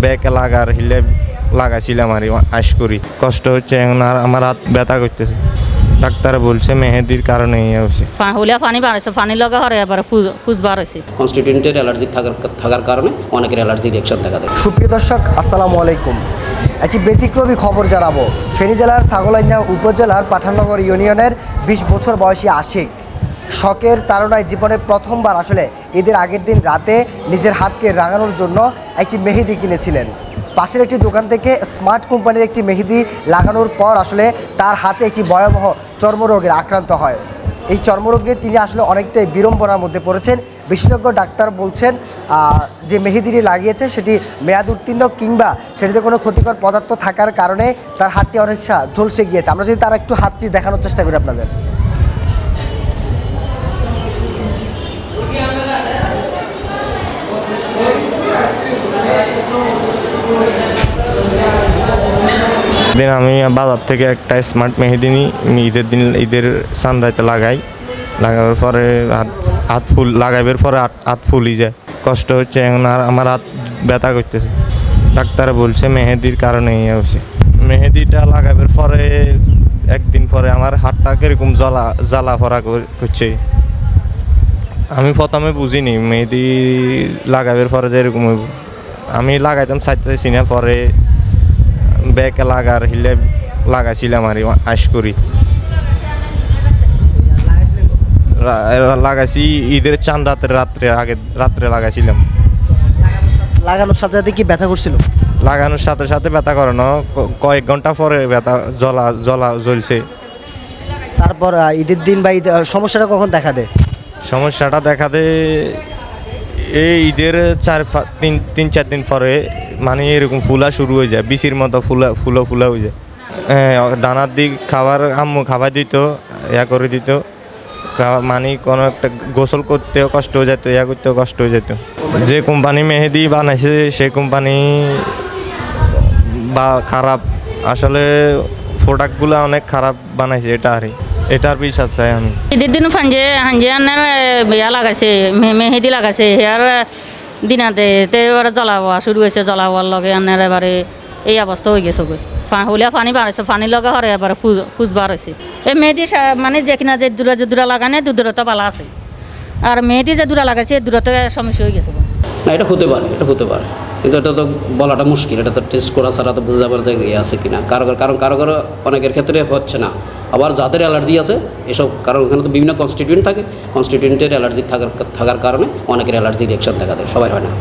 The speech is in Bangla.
ব্যাকে হিলে লাগাইছিলাম আর আশ করি, কষ্ট হচ্ছে এখন, আর আমার হাত ব্যথা করতেছে। ডাক্তার বলছে মেহেদির কারণে হয়েছে। পানি বাড়ছে, পানি লগা হরে এবার ফুজ বাড়ছে। কনস্টিটিউয়েন্টের অ্যালার্জি থাকার কারণে অনেকের অ্যালার্জি রিঅ্যাকশন দেখা দেয়। সুপ্রিয় দর্শক, আসসালামু আলাইকুম। একটি ব্যতিক্রমী খবর জানাবো। ফেনী জেলার ছাগলনাইয়া উপজেলার পাঠাননগর ইউনিয়নের 20 বছর বয়সী আশিক শখের তাড়নায় জীবনে প্রথমবার আসলে ঈদের আগের দিন রাতে নিজের হাতকে রাঙানোর জন্য একটি মেহেদি কিনেছিলেন। পাশের একটি দোকান থেকে স্মার্ট কোম্পানির একটি মেহেদি লাগানোর পর আসলে তার হাতে একটি ভয়াবহ চর্মরোগের আক্রান্ত হয়। এই চর্মরোগ নিয়ে তিনি আসলে অনেকটাই বিড়ম্বনার মধ্যে পড়েছেন। বিশেষজ্ঞ ডাক্তার বলছেন যে মেহেদিটি লাগিয়েছে সেটি মেয়াদ উত্তীর্ণ কিংবা সেটিতে কোনো ক্ষতিকর পদার্থ থাকার কারণে তার হাতটি অনেকটা ঝলসে গিয়েছে। আমরা যদি তার একটু হাতটি দেখানোর চেষ্টা করি আপনাদের। দিন আমি বাজার থেকে একটা স্মার্ট মেহেদি নিই, ঈদের সানরাইতে লাগাবার পরে হাত ফুল লাগাইবার পরে হাত ফুলি যায়, কষ্ট হচ্ছে এখন, আর আমার হাত ব্যথা করতেছে। ডাক্তার বলছে মেহেদির কারণে হয়েছে। মেহেদিটা লাগাবার পরে একদিন পরে আমার হাতটা কিরকম জ্বালা ফরা করছে। আমি প্রথমে বুঝিনি মেহেদি লাগাবার পরে যে এরকম আমি লাগাইতাম চাইতেছি না, পরে ব্যাকে হিলে লাগাইছিলাম আর আশ করি। লাগাইছি ঈদের চান রাত্রে লাগাইছিলাম। লাগানোর সাথে সাথে কি ব্যথা করছিল? লাগানোর সাথে সাথে ব্যথা করানো, কয়েক ঘন্টা পরে ব্যথা জ্বলছে। তারপর ঈদের দিন বা সমস্যাটা কখন দেখা দেয়? সমস্যাটা দেখা দেয় এই ঈদের 3-4 দিন পরে, মানে এরকম ফুলা শুরু হয়ে যায়, বিচির মতো ফুলা হয়ে যায়। ডানার দিক আম্মু খাবার দিত, করে দিত, মানে কোনো একটা গোসল করতেও কষ্ট হয়ে যেত, করতেও কষ্ট হয়ে যেত। যে কোম্পানি মেহেদি বানাইছে সেই কোম্পানি বা খারাপ, আসলে প্রোডাক্টগুলো অনেক খারাপ বানাইছে, এটার বিশ্বাস চাই আমি। ঈদের দিন হাঞ্জে আনার লাগাইছে, মেহেদি লাগাইছে, হেয়ার দিনাতে এবারে জ্বলাওয়া শুরু হয়েছে, জ্বলাওয়ার লগে আনার এবারে এই অবস্থা হয়ে গেছে। পানি বাড়ছে, পানি লগা হরে এবারে ফুজ বাড়ছে। এই মেহেদি মানে যে কিনা যে দূরা লাগানে দূরত্ব ভালো আছে, আর মেহেদি যে দূরা লাগাইছে দূরত্ব সমস্যা হয়ে গেছে। না, এটা হতে পারে কিন্তু এটা তো বলাটা মুশকিল। এটা তো টেস্ট করা ছাড়া তো বোঝা যাবার জায়গায় আছে কিনা। কারো অনেকের ক্ষেত্রে হচ্ছে না। আবার যাদের অ্যালার্জি আছে এসব, কারণ ওখানে তো বিভিন্ন কনস্টিটিউয়েন্ট থাকে, কনস্টিটিউয়েন্টের অ্যালার্জি থাকার কারণে অনেকের অ্যালার্জি রিঅ্যাকশন দেখা দেয়, সবাই হয় না।